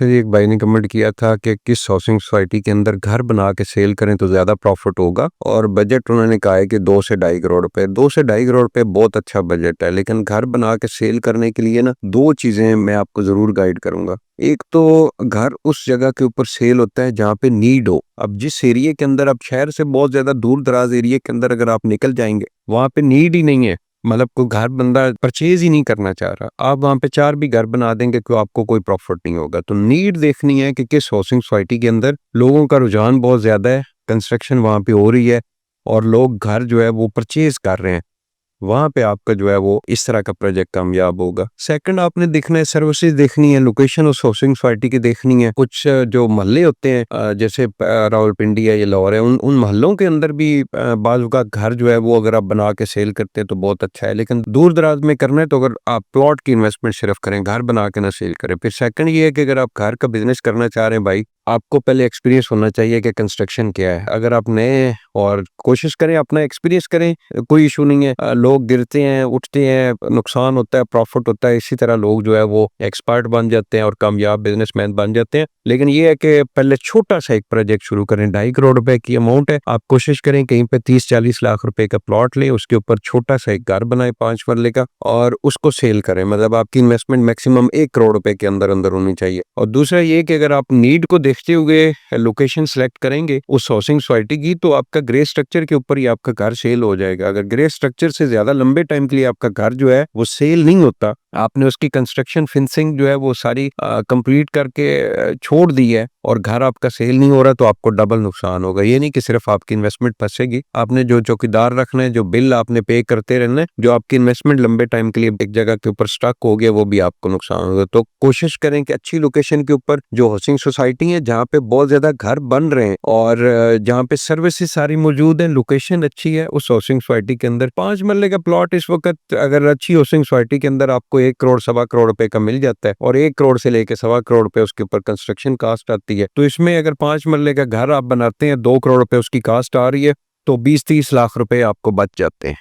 अच्छा जी, एक भाई ने कमेंट किया था कि किस हाउसिंग सोसाइटी के अंदर घर बना के सेल करें तो ज़्यादा प्रॉफिट होगा, और बजट उन्होंने कहा है कि 2 से ढाई करोड़ रुपए। 2 से ढाई करोड़ रुपए बहुत अच्छा बजट है, लेकिन घर बना के सेल करने के लिए ना 2 चीज़ें मैं आपको ज़रूर गाइड करूंगा। एक तो घर उस जगह के ऊपर सेल होता है जहाँ पे नीड हो। अब जिस एरिया के अंदर, आप शहर से बहुत ज़्यादा दूर दराज एरिया के अंदर अगर आप निकल जाएंगे, वहाँ पे नीड ही नहीं है, मतलब कोई घर बंदा परचेज ही नहीं करना चाह रहा, आप वहाँ पे 4 भी घर बना देंगे तो आपको कोई प्रॉफिट नहीं होगा। तो नीड देखनी है कि किस हाउसिंग सोसाइटी के अंदर लोगों का रुझान बहुत ज्यादा है, कंस्ट्रक्शन वहाँ पे हो रही है और लोग घर जो है वो परचेज कर रहे हैं, वहां पे आपका जो है वो इस तरह का प्रोजेक्ट कामयाब होगा। सेकंड, आपने देखना है, सर्विसेज देखनी है, लोकेशन उस हाउसिंग सोसाइटी की देखनी है। कुछ जो मोहल्ले होते हैं, जैसे रावलपिंडी है या लाहौर है, उन मोहल्लों के अंदर भी बाज़ औक़ात घर जो है वो अगर आप बना के सेल करते हैं तो बहुत अच्छा है, लेकिन दूर दराज में करना है तो अगर आप प्लॉट की इन्वेस्टमेंट सिर्फ करें, घर बना के ना सेल करें। फिर सेकंड ये है कि अगर आप घर का बिजनेस करना चाह रहे हैं भाई, आपको पहले एक्सपीरियंस होना चाहिए कि कंस्ट्रक्शन क्या है। अगर आप नए हैं और कोशिश करें, अपना एक्सपीरियंस करें, कोई इशू नहीं है। लोग गिरते हैं, उठते हैं, नुकसान होता है, प्रॉफिट होता है, इसी तरह लोग जो है वो एक्सपर्ट बन जाते हैं और कामयाब बिजनेसमैन बन जाते हैं। लेकिन ये है कि पहले छोटा सा एक प्रोजेक्ट शुरू करें। 2.5 करोड़ रुपए की अमाउंट है, आप कोशिश करें कहीं पे 30-40 लाख रुपए का प्लॉट लें, उसके ऊपर छोटा सा एक घर बनाए 5 मरले का और उसको सेल करें। मतलब आपकी इन्वेस्टमेंट मैक्सिमम 1 करोड़ रुपए के अंदर अंदर होनी चाहिए। और दूसरा ये कि अगर आप नीड को देखते हुए लोकेशन सेलेक्ट करेंगे उस हाउसिंग सोसाइटी की, तो आपका ग्रे स्ट्रक्चर के ऊपर ही आपका घर सेल हो जाएगा। अगर ग्रे स्ट्रक्चर से ज्यादा लंबे टाइम के लिए आपका घर जो है वो सेल नहीं होता, आपने उसकी कंस्ट्रक्शन फिनिशिंग जो है वो सारी कंप्लीट करके छोड़ दी है और घर आपका सेल नहीं हो रहा, तो आपको डबल नुकसान होगा। ये नहीं कि सिर्फ आपकी इन्वेस्टमेंट फंसेगी, आपने जो चौकीदार रखना है, जो बिल आपने पे करते रहना है, जो आपकी इन्वेस्टमेंट लंबे टाइम के लिए एक जगह के ऊपर स्टक हो गया, वो भी आपको नुकसान होगा। तो कोशिश करें कि अच्छी लोकेशन के ऊपर जो हाउसिंग सोसाइटी है, जहाँ पे बहुत ज्यादा घर बन रहे हैं और जहाँ पे सर्विसेज सारी मौजूद है, लोकेशन अच्छी है, उस हाउसिंग सोसाइटी के अंदर 5 मरले का प्लॉट इस वक्त अगर अच्छी हाउसिंग सोसाइटी के अंदर आपको 1 करोड़ सवा करोड़ रुपए का मिल जाता है, और 1 करोड़ से लेके सवा करोड़ रुपए उसके ऊपर कंस्ट्रक्शन कास्ट आती है, तो इसमें अगर 5 मरले का घर आप बनाते हैं, 2 करोड़ रुपए उसकी कास्ट आ रही है, तो 20-30 लाख रुपए आपको बच जाते हैं।